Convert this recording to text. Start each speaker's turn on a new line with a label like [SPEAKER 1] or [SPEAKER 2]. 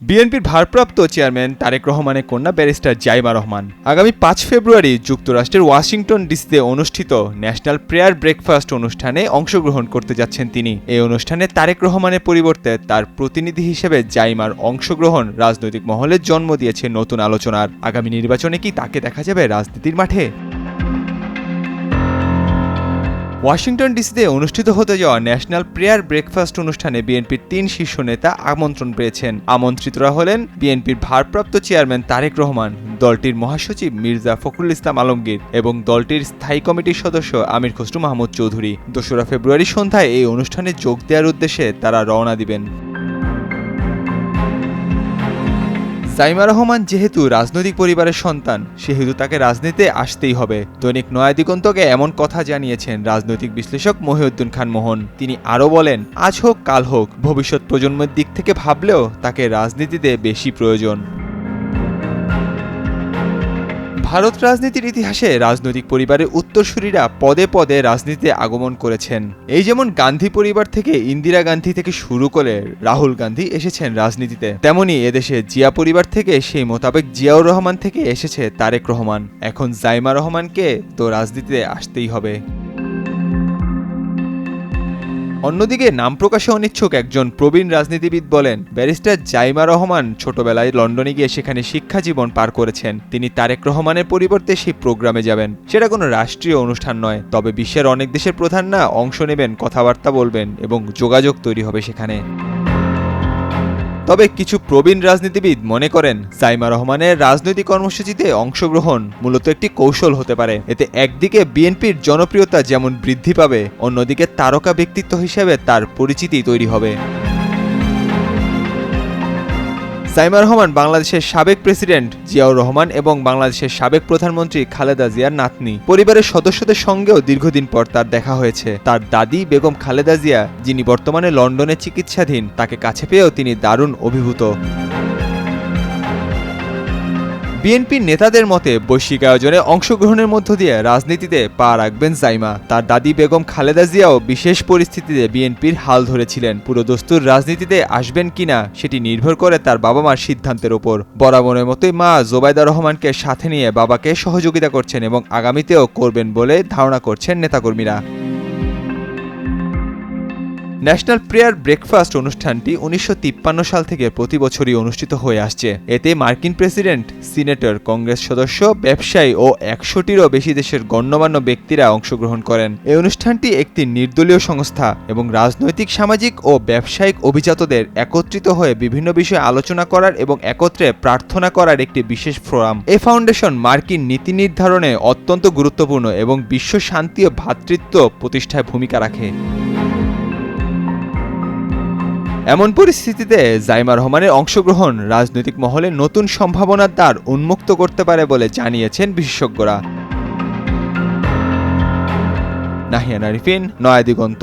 [SPEAKER 1] বিএনপির ভারপ্রাপ্ত চেয়ারম্যান তারেক রহমানের কন্যা ব্যারিস্টার জাইমা রহমান আগামী ৫ ফেব্রুয়ারি যুক্তরাষ্ট্রের ওয়াশিংটন ডিসিতে অনুষ্ঠিত ন্যাশনাল প্রেয়ার ব্রেকফাস্ট অনুষ্ঠানে অংশগ্রহণ করতে যাচ্ছেন তিনি। এই অনুষ্ঠানে তারেক রহমানের পরিবর্তে তার প্রতিনিধি হিসেবে জাইমার অংশগ্রহণ রাজনৈতিক মহলে জন্ম দিয়েছে নতুন আলোচনার। আগামী নির্বাচনে কি তাকে দেখা যাবে রাজনীতির মাঠে? ওয়াশিংটন ডিসিতে অনুষ্ঠিত হতে যাওয়া ন্যাশনাল প্রেয়ার ব্রেকফাস্ট অনুষ্ঠানে বিএনপির ৩ শীর্ষ নেতা আমন্ত্রণ পেয়েছেন। আমন্ত্রিতরা হলেন বিএনপির ভারপ্রাপ্ত চেয়ারম্যান তারেক রহমান, দলটির মহাসচিব মির্জা ফখরুল ইসলাম আলমগীর এবং দলটির স্থায়ী কমিটির সদস্য আমির খসরু মাহমুদ চৌধুরী। ২রা ফেব্রুয়ারি সন্ধ্যায় এই অনুষ্ঠানে যোগ দেওয়ার উদ্দেশ্যে তারা রওনা দিবেন। জাইমা রহমান যেহেতু রাজনৈতিক পরিবারের সন্তান, সেহেতু তাকে রাজনীতিতে আসতেই হবে। দৈনিক নয়া দিগন্তকে এমন কথা জানিয়েছেন রাজনৈতিক বিশ্লেষক মহিউদ্দিন খান মোহন। তিনি আরও বলেন, আজ হোক কাল হোক, ভবিষ্যৎ প্রজন্মের দিক থেকে ভাবলেও তাকে রাজনীতিতে বেশি প্রয়োজন। ভারত রাজনীতির ইতিহাসে রাজনৈতিক পরিবারের উত্তরসূরিরা পদে পদে রাজনীতিতে আগমন করেছেন। এই যেমন গান্ধী পরিবার থেকে ইন্দিরা গান্ধী থেকে শুরু করে রাহুল গান্ধী এসেছেন রাজনীতিতে, তেমনি এদেশে জিয়া পরিবার থেকে সেই মোতাবেক জিয়াউর রহমান থেকে এসেছে তারেক রহমান। এখন জাইমা রহমানকে তো রাজনীতিতে আসতেই হবে। অন্যদিকে নাম প্রকাশে অনিচ্ছুক একজন প্রবীণ রাজনীতিবিদ বলেন, ব্যারিস্টার জাইমা রহমান ছোটবেলায় লন্ডনে গিয়ে সেখানে শিক্ষা জীবন পার করেছেন। তিনি তারেক রহমানের পরিবর্তে সেই প্রোগ্রামে যাবেন। সেটা কোনো রাষ্ট্রীয় অনুষ্ঠান নয়, তবে বিশ্বের অনেক দেশের প্রধানরা অংশ নেবেন, কথাবার্তা বলবেন এবং যোগাযোগ তৈরি হবে সেখানে। তবে কিছু প্রবীণ রাজনীতিবিদ মনে করেন, জাইমা রহমানের রাজনৈতিক কর্মসূচিতে অংশগ্রহণ মূলত একটি কৌশল হতে পারে। এতে একদিকে বিএনপির জনপ্রিয়তা যেমন বৃদ্ধি পাবে, অন্যদিকে তারকা ব্যক্তিত্ব হিসেবে তার পরিচিতি তৈরি হবে। জাইমা রহমান বাংলাদেশের সাবেক প্রেসিডেন্ট জিয়াউর রহমান এবং বাংলাদেশের সাবেক প্রধানমন্ত্রী খালেদা জিয়ার নাতনি। পরিবারের সদস্যদের সঙ্গেও দীর্ঘদিন পর তার দেখা হয়েছে। তার দাদি বেগম খালেদা জিয়া, যিনি বর্তমানে লন্ডনে চিকিৎসাধীন, তাকে কাছে পেয়েও তিনি দারুণ অভিভূত। বিএনপির নেতাদের মতে বৈশ্বিক আয়োজনে অংশগ্রহণের মধ্য দিয়ে রাজনীতিতে পা রাখবেন জাইমা। তার দাদি বেগম খালেদা জিয়াও বিশেষ পরিস্থিতিতে বিএনপির হাল ধরেছিলেন। পুরোদস্তুর রাজনীতিতে আসবেন কিনা সেটি নির্ভর করে তার বাবা মার সিদ্ধান্তের ওপর। বরাবরের মতোই মা জোবাইদা রহমানকে সাথে নিয়ে বাবাকে সহযোগিতা করছেন এবং আগামীতেও করবেন বলে ধারণা করছেন নেতাকর্মীরা। ন্যাশনাল প্রেয়ার ব্রেকফাস্ট অনুষ্ঠানটি ১৯৫৩ সাল থেকে প্রতি বছরই অনুষ্ঠিত হয়ে আসছে। এতে মার্কিন প্রেসিডেন্ট, সিনেটর, কংগ্রেস সদস্য, ব্যবসায়ী ও ১০০টিরও বেশি দেশের গণ্যমান্য ব্যক্তিরা অংশগ্রহণ করেন। এই অনুষ্ঠানটি একটি নির্দলীয় সংস্থা এবং রাজনৈতিক, সামাজিক ও ব্যবসায়িক অভিজাতদের একত্রিত হয়ে বিভিন্ন বিষয়ে আলোচনা করার এবং একত্রে প্রার্থনা করার একটি বিশেষ ফোরাম। এই ফাউন্ডেশন মার্কিন নীতি নির্ধারণে অত্যন্ত গুরুত্বপূর্ণ এবং বিশ্ব শান্তি ও ভ্রাতৃত্ব প্রতিষ্ঠায় ভূমিকা রাখে। এমন পরিস্থিতিতে জাইমা রহমানের অংশগ্রহণ রাজনৈতিক মহলে নতুন সম্ভাবনার দ্বার উন্মুক্ত করতে পারে বলে জানিয়েছেন বিশেষজ্ঞরা। নাহিয়ান আরিফিন, নয়া দিগন্ত।